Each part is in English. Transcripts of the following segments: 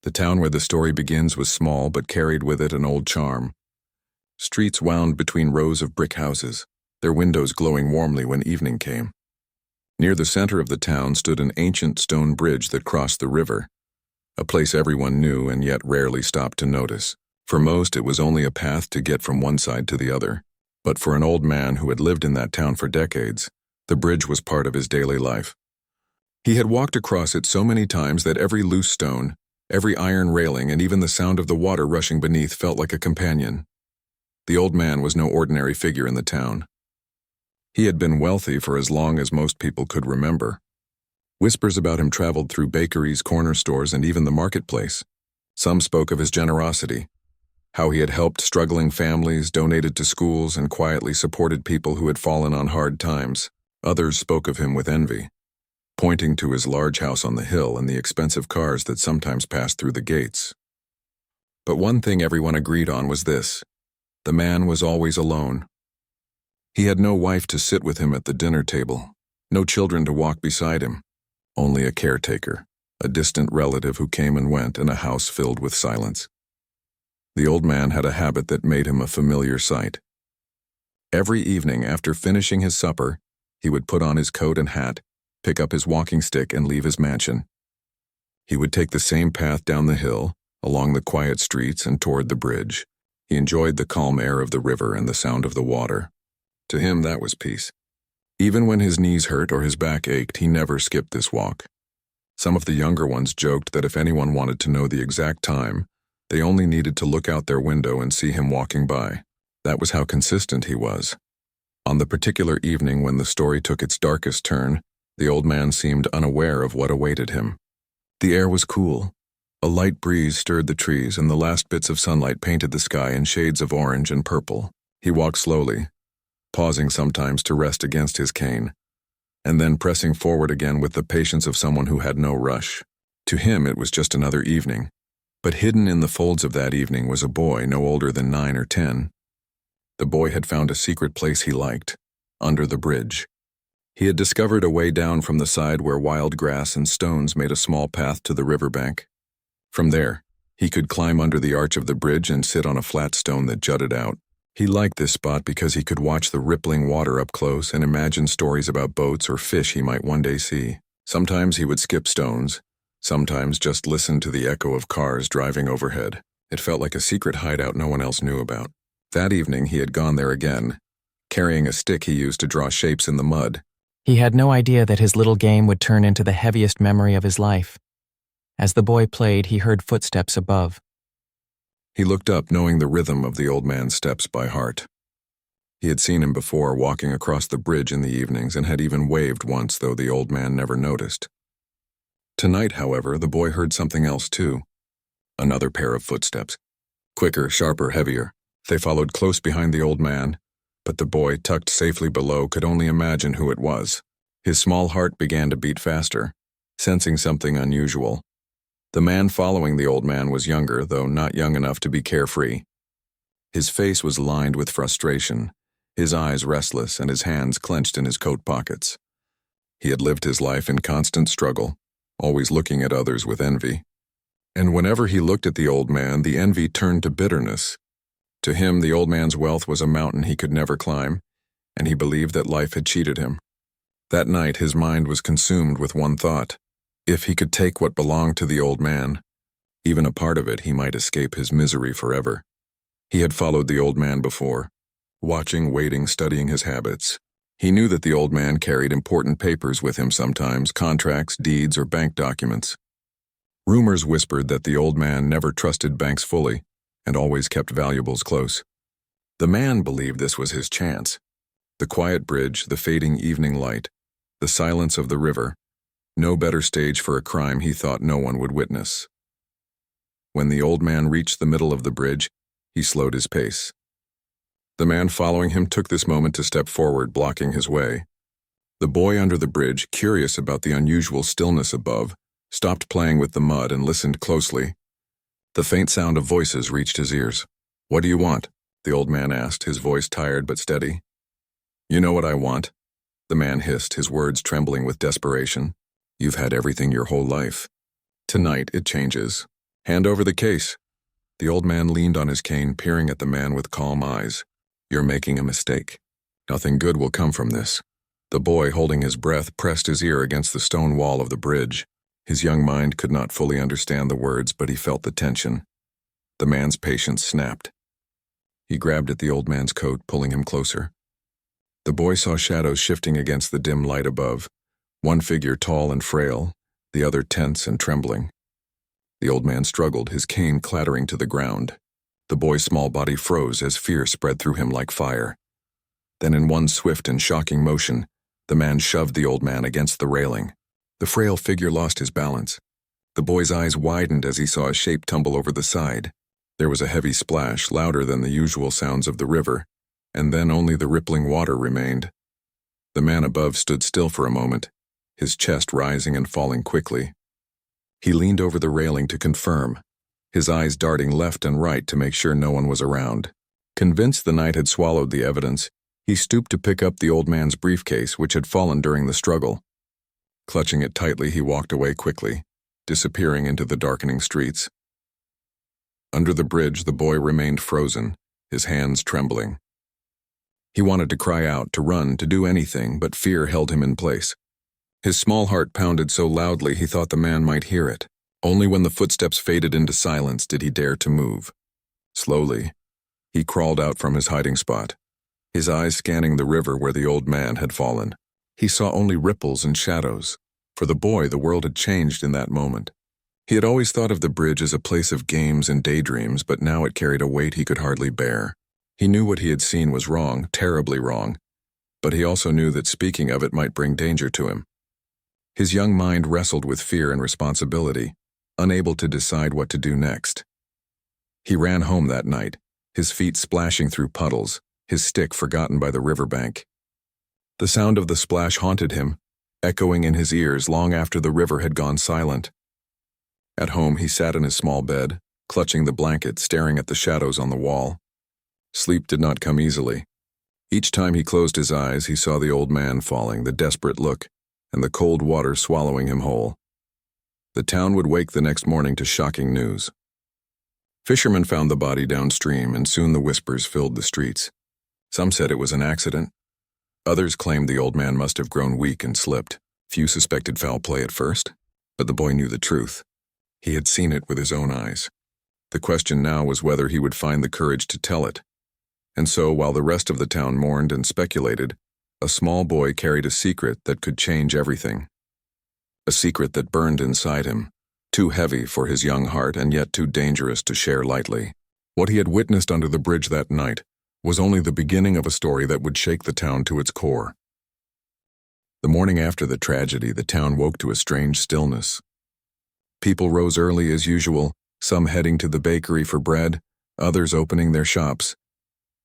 The town where the story begins was small but carried with it an old charm. Streets wound between rows of brick houses, their windows glowing warmly when evening came. Near the center of the town stood an ancient stone bridge that crossed the river, a place everyone knew and yet rarely stopped to notice. For most, it was only a path to get from one side to the other. But for an old man who had lived in that town for decades, the bridge was part of his daily life. He had walked across it so many times that every loose stone, every iron railing, and even the sound of the water rushing beneath felt like a companion. The old man was no ordinary figure in the town. He had been wealthy for as long as most people could remember. Whispers about him traveled through bakeries, corner stores, and even the marketplace. Some spoke of his generosity, how he had helped struggling families, donated to schools, and quietly supported people who had fallen on hard times. Others spoke of him with envy, pointing to his large house on the hill and the expensive cars that sometimes passed through the gates. But one thing everyone agreed on was this: the man was always alone. He had no wife to sit with him at the dinner table, no children to walk beside him, only a caretaker, a distant relative who came and went in a house filled with silence. The old man had a habit that made him a familiar sight. Every evening after finishing his supper, he would put on his coat and hat, pick up his walking stick, and leave his mansion. He would take the same path down the hill, along the quiet streets, and toward the bridge. He enjoyed the calm air of the river and the sound of the water. To him, that was peace. Even when his knees hurt or his back ached, he never skipped this walk. Some of the younger ones joked that if anyone wanted to know the exact time, they only needed to look out their window and see him walking by. That was how consistent he was. On the particular evening when the story took its darkest turn, the old man seemed unaware of what awaited him. The air was cool. A light breeze stirred the trees, and the last bits of sunlight painted the sky in shades of orange and purple. He walked slowly, pausing sometimes to rest against his cane, and then pressing forward again with the patience of someone who had no rush. To him, it was just another evening. But hidden in the folds of that evening was a boy no older than 9 or 10. The boy had found a secret place he liked, under the bridge. He had discovered a way down from the side where wild grass and stones made a small path to the riverbank. From there, he could climb under the arch of the bridge and sit on a flat stone that jutted out. He liked this spot because he could watch the rippling water up close and imagine stories about boats or fish he might one day see. Sometimes he would skip stones, sometimes just listen to the echo of cars driving overhead. It felt like a secret hideout no one else knew about. That evening he had gone there again, carrying a stick he used to draw shapes in the mud. He had no idea that his little game would turn into the heaviest memory of his life. As the boy played, he heard footsteps above. He looked up, knowing the rhythm of the old man's steps by heart. He had seen him before walking across the bridge in the evenings and had even waved once, though the old man never noticed. Tonight, however, the boy heard something else too. Another pair of footsteps. Quicker, sharper, heavier. They followed close behind the old man, but the boy, tucked safely below, could only imagine who it was. His small heart began to beat faster, sensing something unusual. The man following the old man was younger, though not young enough to be carefree. His face was lined with frustration, his eyes restless, and his hands clenched in his coat pockets. He had lived his life in constant struggle, always looking at others with envy. And whenever he looked at the old man, the envy turned to bitterness. To him, the old man's wealth was a mountain he could never climb, and he believed that life had cheated him. That night, his mind was consumed with one thought. If he could take what belonged to the old man, even a part of it, he might escape his misery forever. He had followed the old man before, watching, waiting, studying his habits. He knew that the old man carried important papers with him sometimes, contracts, deeds, or bank documents. Rumors whispered that the old man never trusted banks fully and always kept valuables close. The man believed this was his chance. The quiet bridge, the fading evening light, the silence of the river. No better stage for a crime he thought no one would witness. When the old man reached the middle of the bridge, he slowed his pace. The man following him took this moment to step forward, blocking his way. The boy under the bridge, curious about the unusual stillness above, stopped playing with the mud and listened closely. The faint sound of voices reached his ears. "What do you want?" the old man asked, his voice tired but steady. "You know what I want," the man hissed, his words trembling with desperation. "You've had everything your whole life. Tonight it changes. "Hand over the case." The old man leaned on his cane, peering at the man with calm eyes. "You're making a mistake. Nothing good will come from this." The boy, holding his breath, pressed his ear against the stone wall of the bridge. His young mind could not fully understand the words, but he felt the tension. The man's patience snapped. He grabbed at the old man's coat, pulling him closer. The boy saw shadows shifting against the dim light above, one figure tall and frail, the other tense and trembling. The old man struggled, his cane clattering to the ground. The boy's small body froze as fear spread through him like fire. Then in one swift and shocking motion, the man shoved the old man against the railing. The frail figure lost his balance. The boy's eyes widened as he saw a shape tumble over the side. There was a heavy splash, louder than the usual sounds of the river, and then only the rippling water remained. The man above stood still for a moment, his chest rising and falling quickly. He leaned over the railing to confirm, his eyes darting left and right to make sure no one was around. Convinced the night had swallowed the evidence, he stooped to pick up the old man's briefcase, which had fallen during the struggle. Clutching it tightly, he walked away quickly, disappearing into the darkening streets. Under the bridge, the boy remained frozen, his hands trembling. He wanted to cry out, to run, to do anything, but fear held him in place. His small heart pounded so loudly he thought the man might hear it. Only when the footsteps faded into silence did he dare to move. Slowly, he crawled out from his hiding spot, his eyes scanning the river where the old man had fallen. He saw only ripples and shadows. For the boy, the world had changed in that moment. He had always thought of the bridge as a place of games and daydreams, but now it carried a weight he could hardly bear. He knew what he had seen was wrong, terribly wrong, but he also knew that speaking of it might bring danger to him. His young mind wrestled with fear and responsibility, unable to decide what to do next. He ran home that night, his feet splashing through puddles, his stick forgotten by the riverbank. The sound of the splash haunted him, echoing in his ears long after the river had gone silent. At home, he sat in his small bed, clutching the blanket, staring at the shadows on the wall. Sleep did not come easily. Each time he closed his eyes, he saw the old man falling, the desperate look, and the cold water swallowing him whole. The town would wake the next morning to shocking news. Fishermen found the body downstream, and soon the whispers filled the streets. Some said it was an accident. Others claimed the old man must have grown weak and slipped. Few suspected foul play at first, but the boy knew the truth. He had seen it with his own eyes. The question now was whether he would find the courage to tell it. And so, while the rest of the town mourned and speculated, a small boy carried a secret that could change everything. A secret that burned inside him, too heavy for his young heart and yet too dangerous to share lightly. What he had witnessed under the bridge that night was only the beginning of a story that would shake the town to its core. The morning after the tragedy, the town woke to a strange stillness. People rose early as usual, some heading to the bakery for bread, others opening their shops.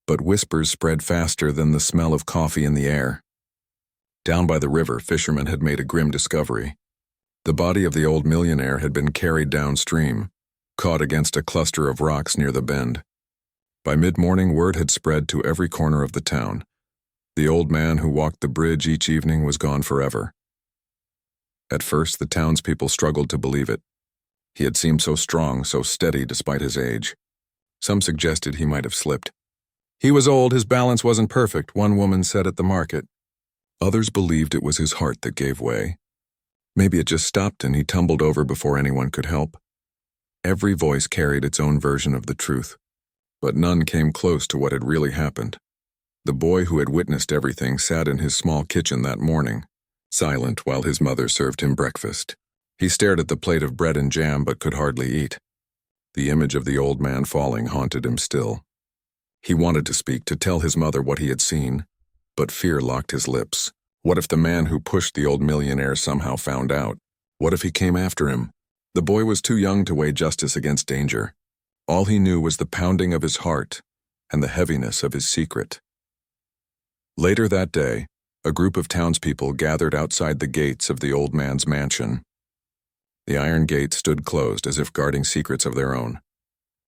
But whispers spread faster than the smell of coffee in the air. Down by the river, fishermen had made a grim discovery. The body of the old millionaire had been carried downstream, caught against a cluster of rocks near the bend. By mid-morning, word had spread to every corner of the town. The old man who walked the bridge each evening was gone forever. At first, the townspeople struggled to believe it. He had seemed so strong, so steady despite his age. Some suggested he might have slipped. "He was old, his balance wasn't perfect," one woman said at the market. Others believed it was his heart that gave way. Maybe it just stopped and he tumbled over before anyone could help. Every voice carried its own version of the truth, but none came close to what had really happened. The boy who had witnessed everything sat in his small kitchen that morning, silent while his mother served him breakfast. He stared at the plate of bread and jam but could hardly eat. The image of the old man falling haunted him still. He wanted to speak, to tell his mother what he had seen, but fear locked his lips. What if the man who pushed the old millionaire somehow found out? What if he came after him? The boy was too young to weigh justice against danger. All he knew was the pounding of his heart and the heaviness of his secret. Later that day, a group of townspeople gathered outside the gates of the old man's mansion. The iron gate stood closed as if guarding secrets of their own.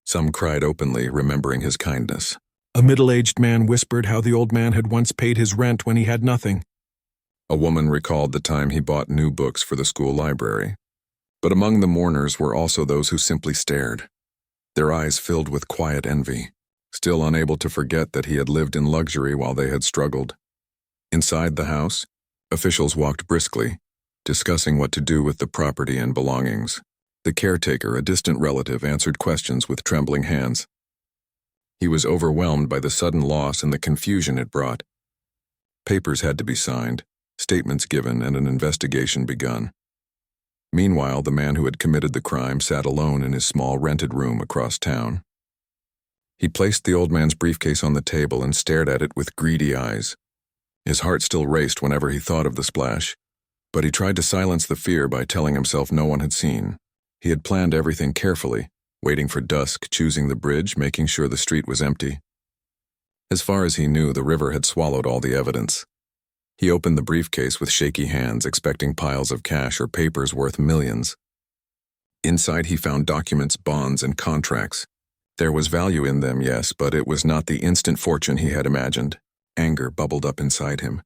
Some cried openly, remembering his kindness. A middle-aged man whispered how the old man had once paid his rent when he had nothing. A woman recalled the time he bought new books for the school library. But among the mourners were also those who simply stared, their eyes filled with quiet envy, still unable to forget that he had lived in luxury while they had struggled. Inside the house, officials walked briskly, discussing what to do with the property and belongings. The caretaker, a distant relative, answered questions with trembling hands. He was overwhelmed by the sudden loss and the confusion it brought. Papers had to be signed, statements given, and an investigation begun. Meanwhile, the man who had committed the crime sat alone in his small rented room across town. He placed the old man's briefcase on the table and stared at it with greedy eyes. His heart still raced whenever he thought of the splash, but he tried to silence the fear by telling himself no one had seen. He had planned everything carefully, waiting for dusk, choosing the bridge, making sure the street was empty. As far as he knew, the river had swallowed all the evidence. He opened the briefcase with shaky hands, expecting piles of cash or papers worth millions. Inside he found documents, bonds, and contracts. There was value in them, yes, but it was not the instant fortune he had imagined. Anger bubbled up inside him.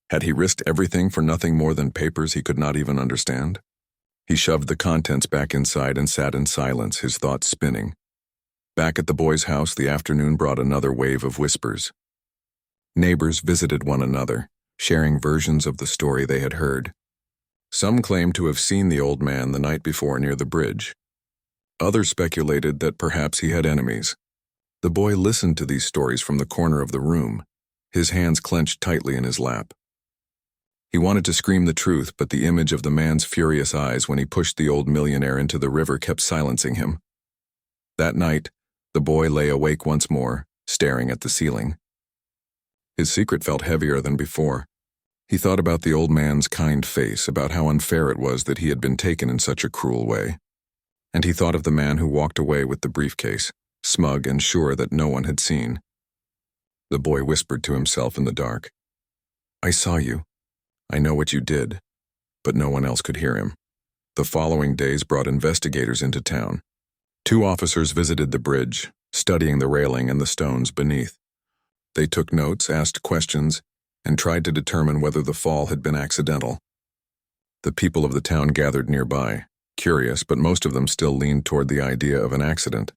Had he risked everything for nothing more than papers he could not even understand? He shoved the contents back inside and sat in silence, his thoughts spinning. Back at the boy's house, the afternoon brought another wave of whispers. Neighbors visited one another, sharing versions of the story they had heard. Some claimed to have seen the old man the night before near the bridge. Others speculated that perhaps he had enemies. The boy listened to these stories from the corner of the room, his hands clenched tightly in his lap. He wanted to scream the truth, but the image of the man's furious eyes when he pushed the old millionaire into the river kept silencing him. That night, the boy lay awake once more, staring at the ceiling. His secret felt heavier than before. He thought about the old man's kind face, about how unfair it was that he had been taken in such a cruel way. And he thought of the man who walked away with the briefcase, smug and sure that no one had seen. The boy whispered to himself in the dark, "I saw you. I know what you did," but no one else could hear him. The following days brought investigators into town. 2 officers visited the bridge, studying the railing and the stones beneath. They took notes, asked questions, and tried to determine whether the fall had been accidental. The people of the town gathered nearby, curious, but most of them still leaned toward the idea of an accident.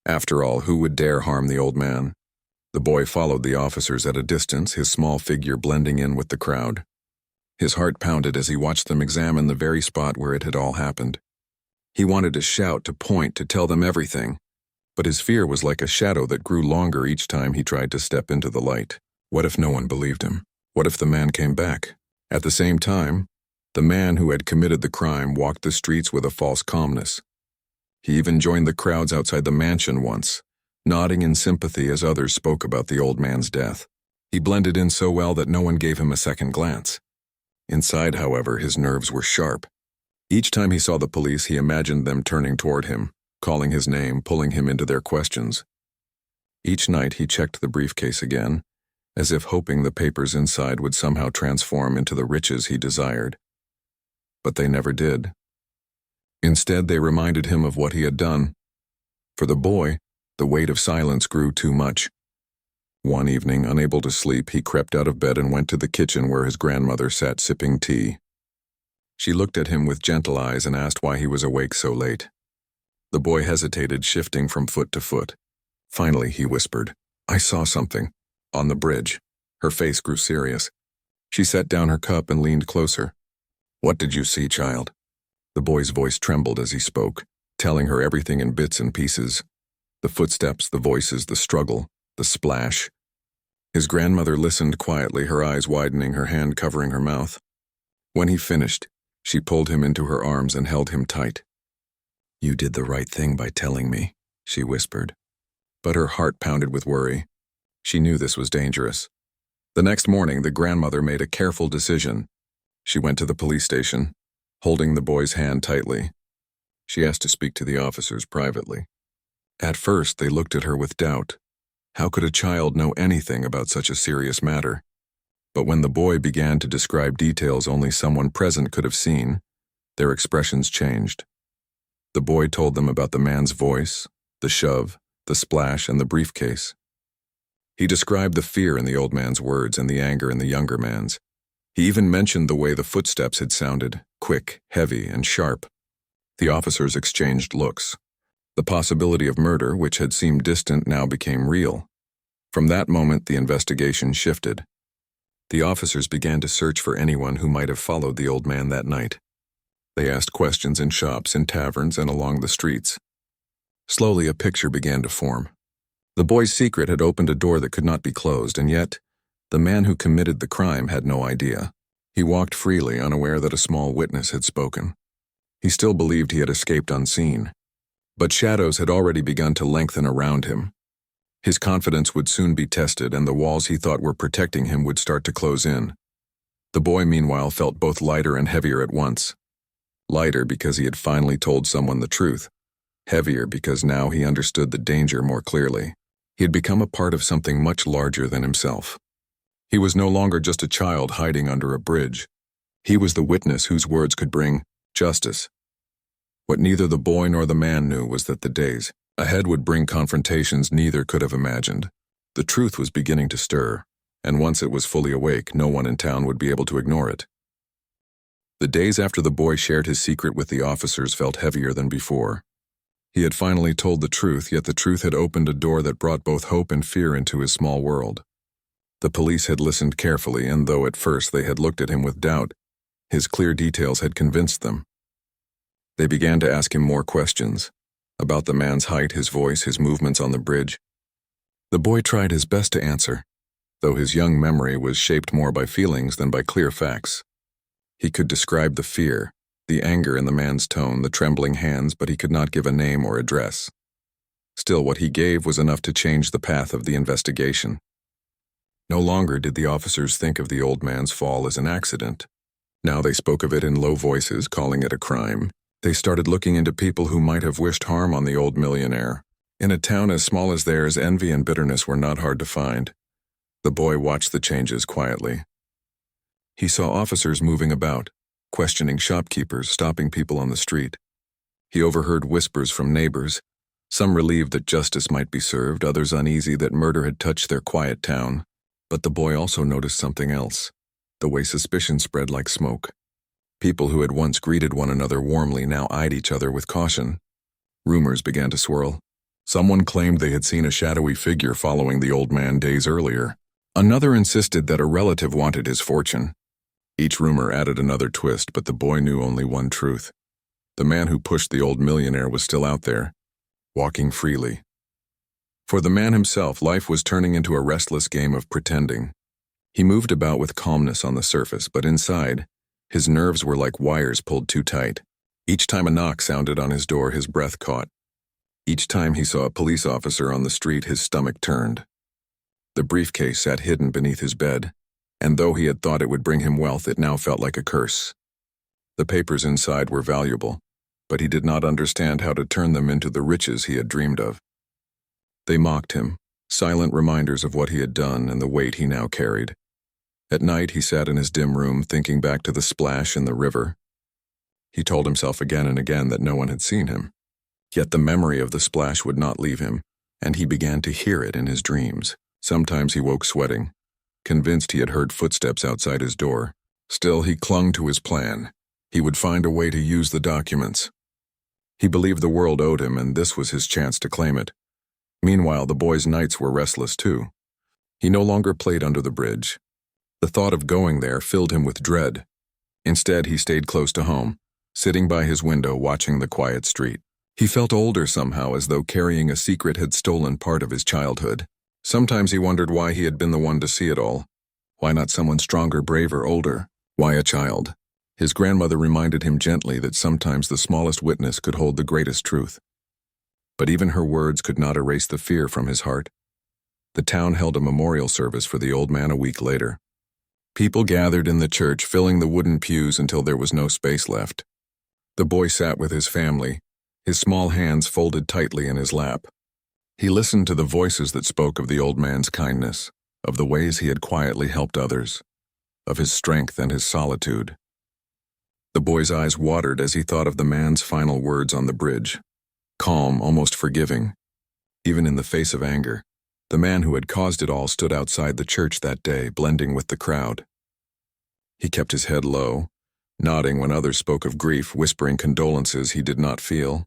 After all, who would dare harm the old man? The boy followed the officers at a distance, his small figure blending in with the crowd. His heart pounded as he watched them examine the very spot where it had all happened. He wanted to shout, to point, to tell them everything, but his fear was like a shadow that grew longer each time he tried to step into the light. What if no one believed him? What if the man came back? At the same time, the man who had committed the crime walked the streets with a false calmness. He even joined the crowds outside the mansion once, nodding in sympathy as others spoke about the old man's death. He blended in so well that no one gave him a second glance. Inside, however, his nerves were sharp. Each time he saw the police, he imagined them turning toward him, calling his name, pulling him into their questions. Each night he checked the briefcase again, as if hoping the papers inside would somehow transform into the riches he desired. But they never did. Instead, they reminded him of what he had done. For the boy, the weight of silence grew too much. One evening, unable to sleep, he crept out of bed and went to the kitchen where his grandmother sat sipping tea. She looked at him with gentle eyes and asked why he was awake so late. The boy hesitated, shifting from foot to foot. Finally, he whispered, "I saw something. On the bridge." Her face grew serious. She set down her cup and leaned closer. "What did you see, child?" The boy's voice trembled as he spoke, telling her everything in bits and pieces. The footsteps, the voices, the struggle, the splash. His grandmother listened quietly, her eyes widening, her hand covering her mouth. When he finished, she pulled him into her arms and held him tight. "You did the right thing by telling me," she whispered. But her heart pounded with worry. She knew this was dangerous. The next morning, the grandmother made a careful decision. She went to the police station, holding the boy's hand tightly. She asked to speak to the officers privately. At first, they looked at her with doubt. How could a child know anything about such a serious matter? But when the boy began to describe details only someone present could have seen, their expressions changed. The boy told them about the man's voice, the shove, the splash, and the briefcase. He described the fear in the old man's words and the anger in the younger man's. He even mentioned the way the footsteps had sounded, quick, heavy, and sharp. The officers exchanged looks. The possibility of murder, which had seemed distant, now became real. From that moment, the investigation shifted. The officers began to search for anyone who might have followed the old man that night. They asked questions in shops, in taverns, and along the streets. Slowly, a picture began to form. The boy's secret had opened a door that could not be closed, and yet, the man who committed the crime had no idea. He walked freely, unaware that a small witness had spoken. He still believed he had escaped unseen. But shadows had already begun to lengthen around him. His confidence would soon be tested, and the walls he thought were protecting him would start to close in. The boy, meanwhile, felt both lighter and heavier at once. Lighter because he had finally told someone the truth. Heavier because now he understood the danger more clearly. He had become a part of something much larger than himself. He was no longer just a child hiding under a bridge. He was the witness whose words could bring justice. What neither the boy nor the man knew was that the days ahead would bring confrontations neither could have imagined. The truth was beginning to stir, and once it was fully awake, no one in town would be able to ignore it. The days after the boy shared his secret with the officers felt heavier than before. He had finally told the truth, yet the truth had opened a door that brought both hope and fear into his small world. The police had listened carefully, and though at first they had looked at him with doubt, his clear details had convinced them. They began to ask him more questions, about the man's height, his voice, his movements on the bridge. The boy tried his best to answer, though his young memory was shaped more by feelings than by clear facts. He could describe the fear, the anger in the man's tone, the trembling hands, but he could not give a name or address. Still, what he gave was enough to change the path of the investigation. No longer did the officers think of the old man's fall as an accident. Now they spoke of it in low voices, calling it a crime. They started looking into people who might have wished harm on the old millionaire. In a town as small as theirs, envy and bitterness were not hard to find. The boy watched the changes quietly. He saw officers moving about, questioning shopkeepers, stopping people on the street. He overheard whispers from neighbors, some relieved that justice might be served, others uneasy that murder had touched their quiet town. But the boy also noticed something else, the way suspicion spread like smoke. People who had once greeted one another warmly now eyed each other with caution. Rumors began to swirl. Someone claimed they had seen a shadowy figure following the old man days earlier. Another insisted that a relative wanted his fortune. Each rumor added another twist, but the boy knew only one truth. The man who pushed the old millionaire was still out there, walking freely. For the man himself, life was turning into a restless game of pretending. He moved about with calmness on the surface, but inside, his nerves were like wires pulled too tight. Each time a knock sounded on his door, his breath caught. Each time he saw a police officer on the street, his stomach turned. The briefcase sat hidden beneath his bed, and though he had thought it would bring him wealth, it now felt like a curse. The papers inside were valuable, but he did not understand how to turn them into the riches he had dreamed of. They mocked him, silent reminders of what he had done and the weight he now carried. At night, he sat in his dim room, thinking back to the splash in the river. He told himself again and again that no one had seen him. Yet the memory of the splash would not leave him, and he began to hear it in his dreams. Sometimes he woke sweating, convinced he had heard footsteps outside his door. Still, he clung to his plan. He would find a way to use the documents. He believed the world owed him, and this was his chance to claim it. Meanwhile, the boy's nights were restless too. He no longer played under the bridge. The thought of going there filled him with dread. Instead, he stayed close to home, sitting by his window watching the quiet street. He felt older somehow, as though carrying a secret had stolen part of his childhood. Sometimes he wondered why he had been the one to see it all. Why not someone stronger, braver, older? Why a child? His grandmother reminded him gently that sometimes the smallest witness could hold the greatest truth. But even her words could not erase the fear from his heart. The town held a memorial service for the old man a week later. People gathered in the church, filling the wooden pews until there was no space left. The boy sat with his family, his small hands folded tightly in his lap. He listened to the voices that spoke of the old man's kindness, of the ways he had quietly helped others, of his strength and his solitude. The boy's eyes watered as he thought of the man's final words on the bridge. Calm, almost forgiving. Even in the face of anger, the man who had caused it all stood outside the church that day, blending with the crowd. He kept his head low, nodding when others spoke of grief, whispering condolences he did not feel.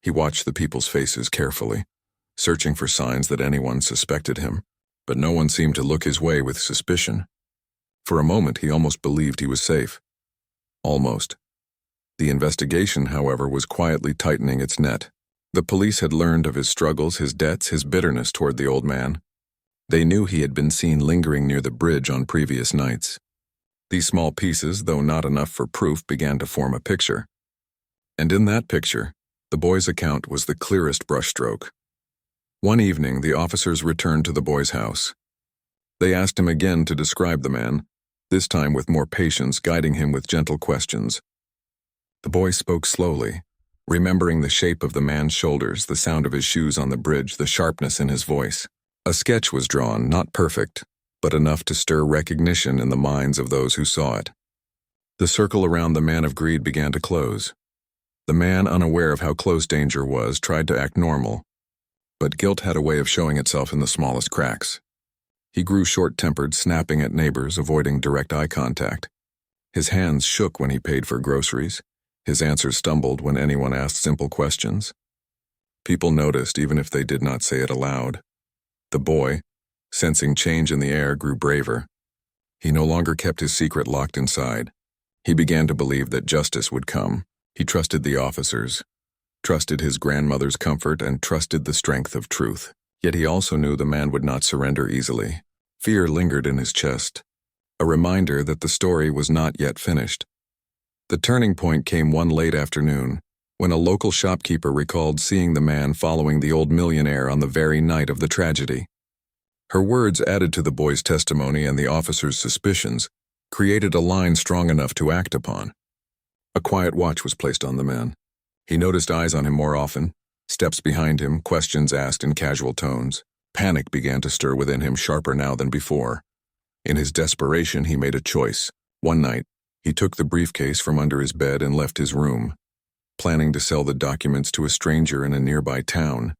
He watched the people's faces carefully, searching for signs that anyone suspected him, but no one seemed to look his way with suspicion. For a moment, he almost believed he was safe. Almost. The investigation, however, was quietly tightening its net. The police had learned of his struggles, his debts, his bitterness toward the old man. They knew he had been seen lingering near the bridge on previous nights. These small pieces, though not enough for proof, began to form a picture. And in that picture, the boy's account was the clearest brushstroke. One evening, the officers returned to the boy's house. They asked him again to describe the man, this time with more patience, guiding him with gentle questions. The boy spoke slowly, remembering the shape of the man's shoulders, the sound of his shoes on the bridge, the sharpness in his voice. A sketch was drawn, not perfect, but enough to stir recognition in the minds of those who saw it. The circle around the man of greed began to close. The man, unaware of how close danger was, tried to act normal, but guilt had a way of showing itself in the smallest cracks. He grew short-tempered, snapping at neighbors, avoiding direct eye contact. His hands shook when he paid for groceries. His answers stumbled when anyone asked simple questions. People noticed, even if they did not say it aloud. The boy, sensing change in the air, grew braver. He no longer kept his secret locked inside. He began to believe that justice would come. He trusted the officers, trusted his grandmother's comfort, and trusted the strength of truth. Yet he also knew the man would not surrender easily. Fear lingered in his chest, a reminder that the story was not yet finished. The turning point came one late afternoon, when a local shopkeeper recalled seeing the man following the old millionaire on the very night of the tragedy. Her words, added to the boy's testimony and the officer's suspicions, created a line strong enough to act upon. A quiet watch was placed on the man. He noticed eyes on him more often, steps behind him, questions asked in casual tones. Panic began to stir within him, sharper now than before. In his desperation, he made a choice. One night, he took the briefcase from under his bed and left his room, planning to sell the documents to a stranger in a nearby town.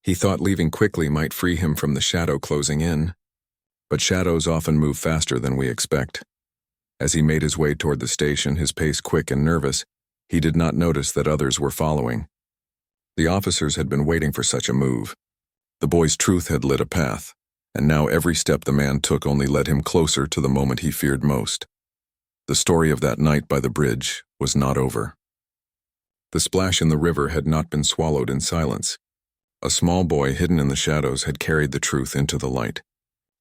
He thought leaving quickly might free him from the shadow closing in. But shadows often move faster than we expect. As he made his way toward the station, his pace quick and nervous, he did not notice that others were following. The officers had been waiting for such a move. The boy's truth had lit a path, and now every step the man took only led him closer to the moment he feared most. The story of that night by the bridge was not over. The splash in the river had not been swallowed in silence. A small boy hidden in the shadows had carried the truth into the light.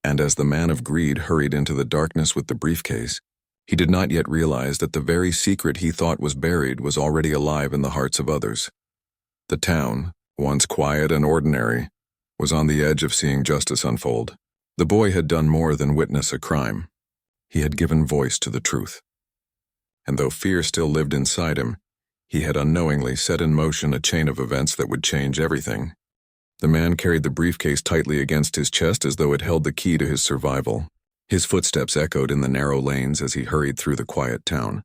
And as the man of greed hurried into the darkness with the briefcase, he did not yet realize that the very secret he thought was buried was already alive in the hearts of others. The town, once quiet and ordinary, was on the edge of seeing justice unfold. The boy had done more than witness a crime. He had given voice to the truth. And though fear still lived inside him, he had unknowingly set in motion a chain of events that would change everything. The man carried the briefcase tightly against his chest as though it held the key to his survival. His footsteps echoed in the narrow lanes as he hurried through the quiet town.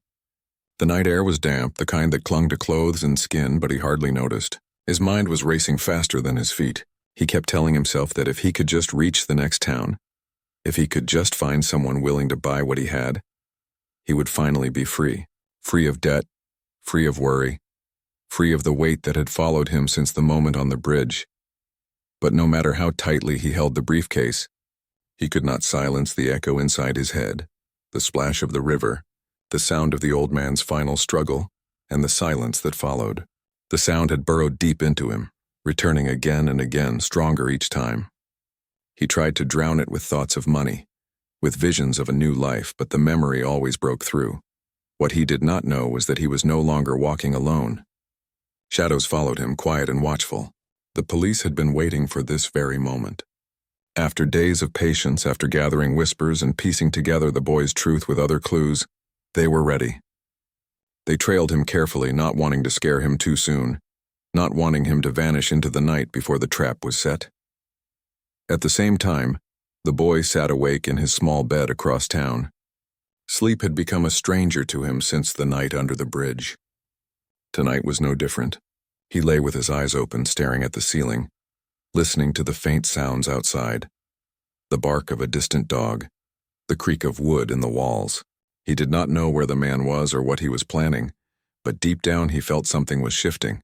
The night air was damp, the kind that clung to clothes and skin, but he hardly noticed. His mind was racing faster than his feet. He kept telling himself that if he could just reach the next town, if he could just find someone willing to buy what he had, he would finally be free. Free of debt, free of worry, free of the weight that had followed him since the moment on the bridge. But no matter how tightly he held the briefcase, he could not silence the echo inside his head, the splash of the river, the sound of the old man's final struggle, and the silence that followed. The sound had burrowed deep into him, returning again and again, stronger each time. He tried to drown it with thoughts of money, with visions of a new life, but the memory always broke through. What he did not know was that he was no longer walking alone. Shadows followed him, quiet and watchful. The police had been waiting for this very moment. After days of patience, after gathering whispers and piecing together the boy's truth with other clues, they were ready. They trailed him carefully, not wanting to scare him too soon, not wanting him to vanish into the night before the trap was set. At the same time, the boy sat awake in his small bed across town. Sleep had become a stranger to him since the night under the bridge. Tonight was no different. He lay with his eyes open, staring at the ceiling, listening to the faint sounds outside, the bark of a distant dog, the creak of wood in the walls. He did not know where the man was or what he was planning, but deep down he felt something was shifting.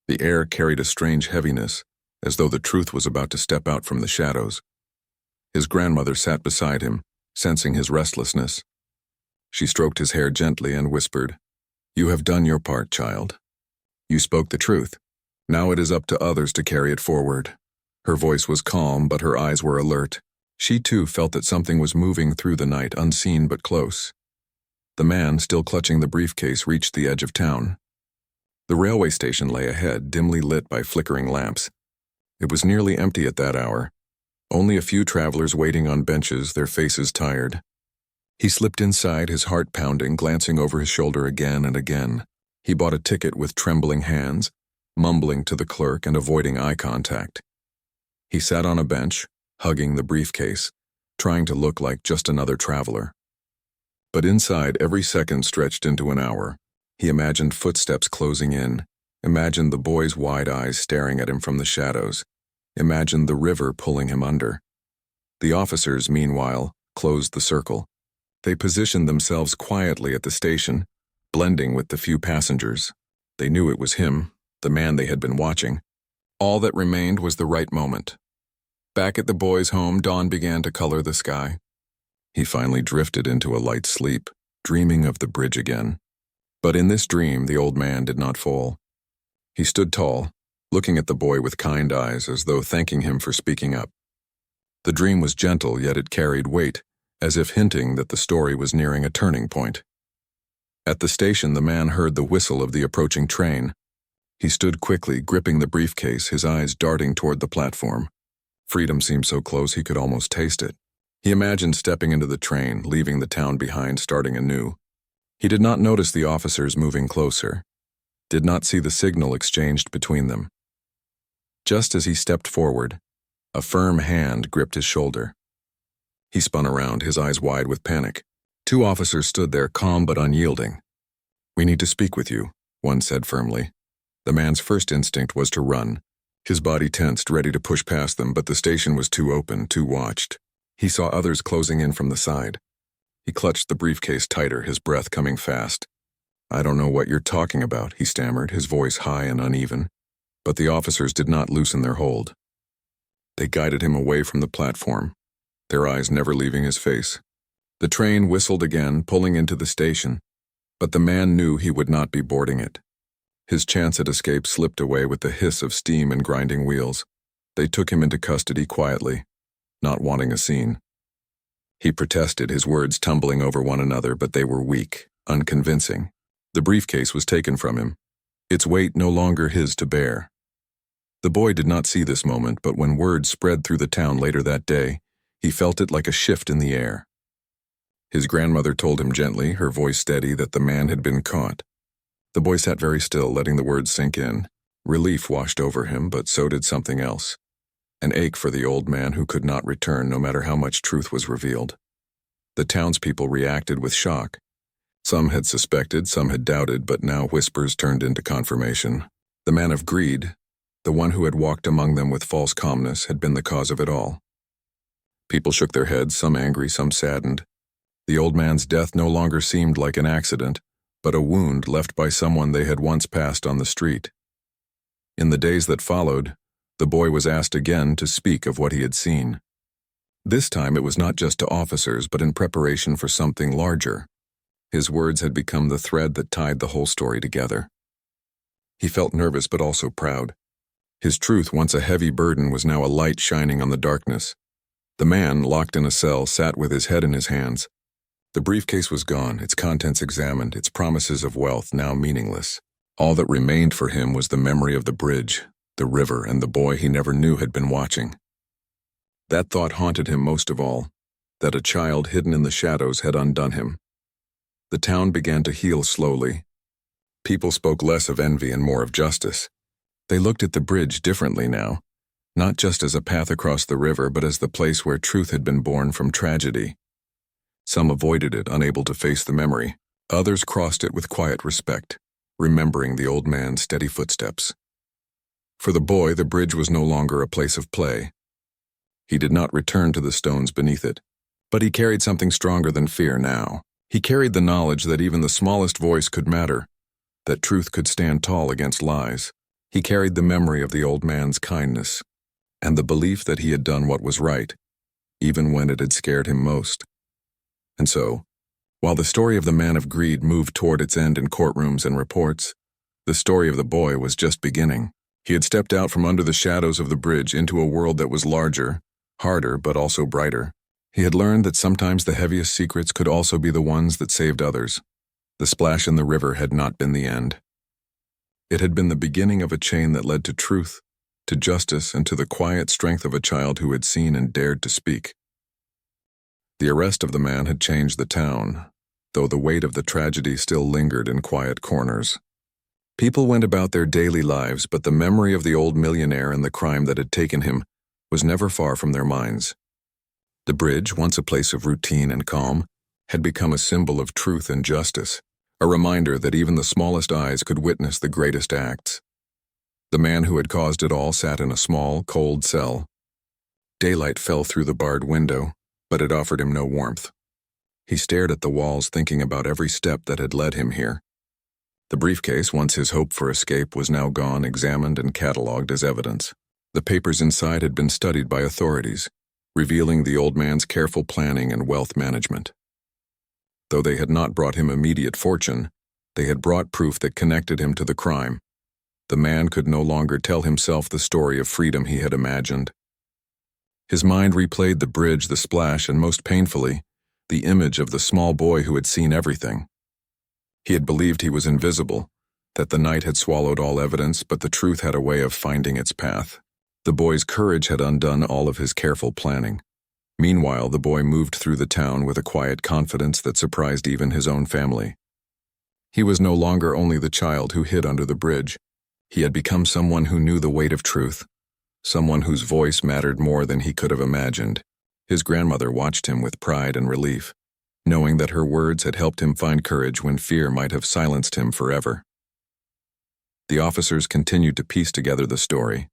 The air carried a strange heaviness, as though the truth was about to step out from the shadows. His grandmother sat beside him, sensing his restlessness. She stroked his hair gently and whispered, "You have done your part, child. You spoke the truth. Now it is up to others to carry it forward." Her voice was calm, but her eyes were alert. She too felt that something was moving through the night, unseen but close. The man, still clutching the briefcase, reached the edge of town. The railway station lay ahead, dimly lit by flickering lamps. It was nearly empty at that hour. Only a few travelers waiting on benches, their faces tired. He slipped inside, his heart pounding, glancing over his shoulder again and again. He bought a ticket with trembling hands, mumbling to the clerk and avoiding eye contact. He sat on a bench, hugging the briefcase, trying to look like just another traveler. But inside, every second stretched into an hour. He imagined footsteps closing in, imagined the boy's wide eyes staring at him from the shadows, imagined the river pulling him under. The officers, meanwhile, closed the circle. They positioned themselves quietly at the station, blending with the few passengers. They knew it was him, the man they had been watching. All that remained was the right moment. Back at the boy's home, dawn began to color the sky. He finally drifted into a light sleep, dreaming of the bridge again. But in this dream, the old man did not fall. He stood tall, looking at the boy with kind eyes, as though thanking him for speaking up. The dream was gentle, yet it carried weight, as if hinting that the story was nearing a turning point. At the station, the man heard the whistle of the approaching train. He stood quickly, gripping the briefcase, his eyes darting toward the platform. Freedom seemed so close he could almost taste it. He imagined stepping into the train, leaving the town behind, starting anew. He did not notice the officers moving closer, did not see the signal exchanged between them. Just as he stepped forward, a firm hand gripped his shoulder. He spun around, his eyes wide with panic. Two officers stood there, calm but unyielding. "We need to speak with you," one said firmly. The man's first instinct was to run. His body tensed, ready to push past them, but the station was too open, too watched. He saw others closing in from the side. He clutched the briefcase tighter, his breath coming fast. "I don't know what you're talking about," he stammered, his voice high and uneven. But the officers did not loosen their hold. They guided him away from the platform, their eyes never leaving his face. The train whistled again, pulling into the station, but the man knew he would not be boarding it. His chance at escape slipped away with the hiss of steam and grinding wheels. They took him into custody quietly, not wanting a scene. He protested, his words tumbling over one another, but they were weak, unconvincing. The briefcase was taken from him, its weight no longer his to bear. The boy did not see this moment, but when word spread through the town later that day, he felt it like a shift in the air. His grandmother told him gently, her voice steady, that the man had been caught. The boy sat very still, letting the words sink in. Relief washed over him, but so did something else. An ache for the old man who could not return no matter how much truth was revealed. The townspeople reacted with shock. Some had suspected, some had doubted, but now whispers turned into confirmation. The man of greed, the one who had walked among them with false calmness, had been the cause of it all. People shook their heads, some angry, some saddened. The old man's death no longer seemed like an accident, but a wound left by someone they had once passed on the street. In the days that followed, the boy was asked again to speak of what he had seen. This time it was not just to officers, but in preparation for something larger. His words had become the thread that tied the whole story together. He felt nervous but also proud. His truth, once a heavy burden, was now a light shining on the darkness. The man, locked in a cell, sat with his head in his hands. The briefcase was gone, its contents examined, its promises of wealth now meaningless. All that remained for him was the memory of the bridge, the river, and the boy he never knew had been watching. That thought haunted him most of all, that a child hidden in the shadows had undone him. The town began to heal slowly. People spoke less of envy and more of justice. They looked at the bridge differently now, not just as a path across the river, but as the place where truth had been born from tragedy. Some avoided it, unable to face the memory. Others crossed it with quiet respect, remembering the old man's steady footsteps. For the boy, the bridge was no longer a place of play. He did not return to the stones beneath it, but he carried something stronger than fear now. He carried the knowledge that even the smallest voice could matter, that truth could stand tall against lies. He carried the memory of the old man's kindness, and the belief that he had done what was right, even when it had scared him most. And so, while the story of the man of greed moved toward its end in courtrooms and reports, the story of the boy was just beginning. He had stepped out from under the shadows of the bridge into a world that was larger, harder, but also brighter. He had learned that sometimes the heaviest secrets could also be the ones that saved others. The splash in the river had not been the end. It had been the beginning of a chain that led to truth, to justice, and to the quiet strength of a child who had seen and dared to speak. The arrest of the man had changed the town, though the weight of the tragedy still lingered in quiet corners. People went about their daily lives, but the memory of the old millionaire and the crime that had taken him was never far from their minds. The bridge, once a place of routine and calm, had become a symbol of truth and justice, a reminder that even the smallest eyes could witness the greatest acts. The man who had caused it all sat in a small, cold cell. Daylight fell through the barred window, but it offered him no warmth. He stared at the walls, thinking about every step that had led him here. The briefcase, once his hope for escape, was now gone, examined and catalogued as evidence. The papers inside had been studied by authorities, revealing the old man's careful planning and wealth management. Though they had not brought him immediate fortune, they had brought proof that connected him to the crime. The man could no longer tell himself the story of freedom he had imagined. His mind replayed the bridge, the splash, and most painfully, the image of the small boy who had seen everything. He had believed he was invisible, that the night had swallowed all evidence, but the truth had a way of finding its path. The boy's courage had undone all of his careful planning. Meanwhile, the boy moved through the town with a quiet confidence that surprised even his own family. He was no longer only the child who hid under the bridge. He had become someone who knew the weight of truth, someone whose voice mattered more than he could have imagined. His grandmother watched him with pride and relief, knowing that her words had helped him find courage when fear might have silenced him forever. The officers continued to piece together the story.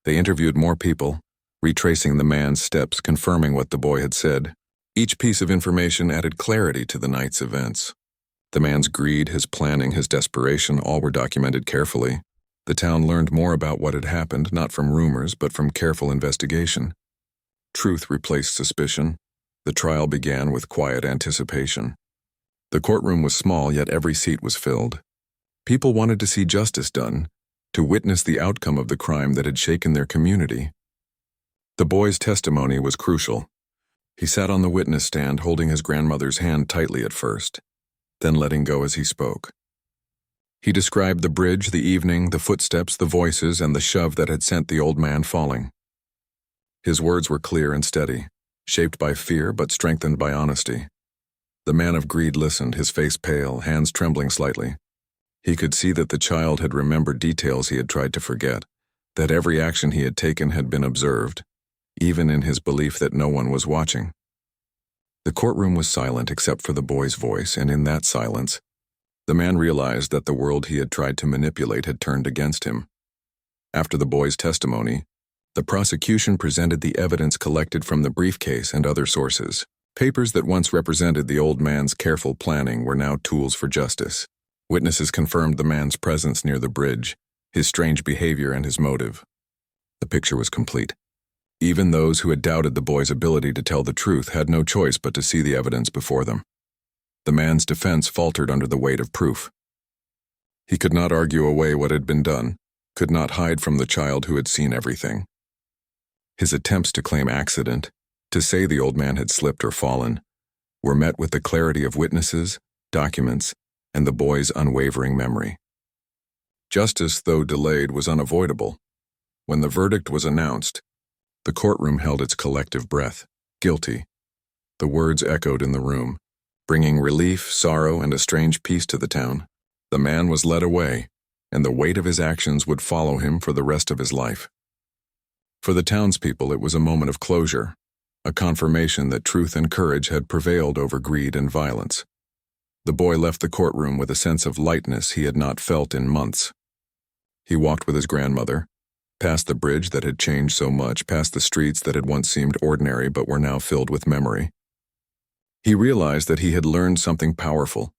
They interviewed more people, retracing the man's steps, confirming what the boy had said. Each piece of information added clarity to the night's events. The man's greed, his planning, his desperation, all were documented carefully. The town learned more about what had happened, not from rumors, but from careful investigation. Truth replaced suspicion. The trial began with quiet anticipation. The courtroom was small, yet every seat was filled. People wanted to see justice done, to witness the outcome of the crime that had shaken their community. The boy's testimony was crucial. He sat on the witness stand, holding his grandmother's hand tightly at first, then letting go as he spoke. He described the bridge, the evening, the footsteps, the voices, and the shove that had sent the old man falling. His words were clear and steady, shaped by fear but strengthened by honesty. The man of greed listened, his face pale, hands trembling slightly. He could see that the child had remembered details he had tried to forget, that every action he had taken had been observed, even in his belief that no one was watching. The courtroom was silent except for the boy's voice, and in that silence, the man realized that the world he had tried to manipulate had turned against him. After the boy's testimony, the prosecution presented the evidence collected from the briefcase and other sources. Papers that once represented the old man's careful planning were now tools for justice. Witnesses confirmed the man's presence near the bridge, his strange behavior, and his motive. The picture was complete. Even those who had doubted the boy's ability to tell the truth had no choice but to see the evidence before them. The man's defense faltered under the weight of proof. He could not argue away what had been done, could not hide from the child who had seen everything. His attempts to claim accident, to say the old man had slipped or fallen, were met with the clarity of witnesses, documents, and the boy's unwavering memory. Justice, though delayed, was unavoidable. When the verdict was announced, the courtroom held its collective breath. Guilty. The words echoed in the room, bringing relief, sorrow, and a strange peace to the town. The man was led away, and the weight of his actions would follow him for the rest of his life. For the townspeople, it was a moment of closure, a confirmation that truth and courage had prevailed over greed and violence. The boy left the courtroom with a sense of lightness he had not felt in months. He walked with his grandmother, past the bridge that had changed so much, past the streets that had once seemed ordinary but were now filled with memory. He realized that he had learned something powerful,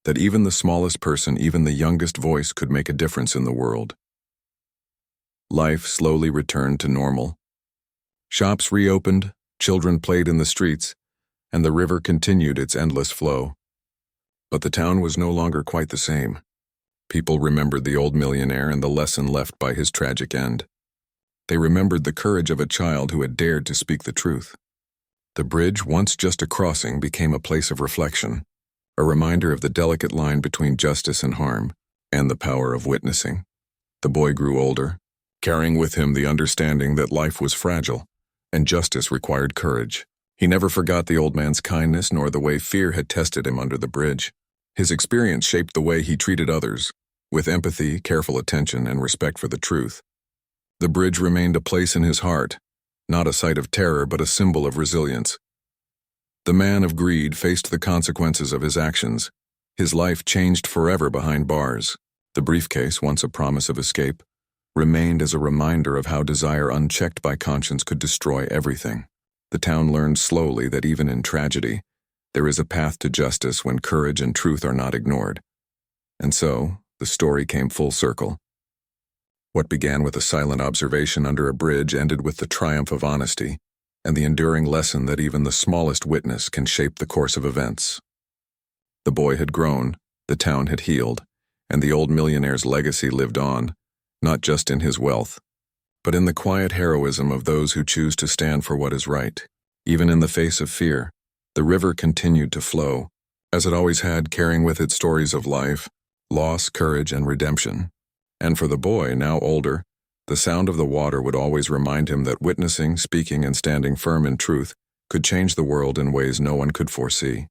that even the smallest person, even the youngest voice, could make a difference in the world. Life slowly returned to normal. Shops reopened, children played in the streets, and the river continued its endless flow. But the town was no longer quite the same. People remembered the old millionaire and the lesson left by his tragic end. They remembered the courage of a child who had dared to speak the truth. The bridge, once just a crossing, became a place of reflection, a reminder of the delicate line between justice and harm, and the power of witnessing. The boy grew older, carrying with him the understanding that life was fragile, and justice required courage. He never forgot the old man's kindness nor the way fear had tested him under the bridge. His experience shaped the way he treated others, with empathy, careful attention, and respect for the truth. The bridge remained a place in his heart, not a site of terror but a symbol of resilience. The man of greed faced the consequences of his actions. His life changed forever behind bars. The briefcase, once a promise of escape, remained as a reminder of how desire unchecked by conscience could destroy everything. The town learned slowly that even in tragedy, there is a path to justice when courage and truth are not ignored. And so, the story came full circle. What began with a silent observation under a bridge ended with the triumph of honesty, and the enduring lesson that even the smallest witness can shape the course of events. The boy had grown, the town had healed, and the old millionaire's legacy lived on, not just in his wealth, but in the quiet heroism of those who choose to stand for what is right. Even in the face of fear, the river continued to flow, as it always had, carrying with it stories of life, loss, courage, and redemption. And for the boy, now older, the sound of the water would always remind him that witnessing, speaking, and standing firm in truth could change the world in ways no one could foresee.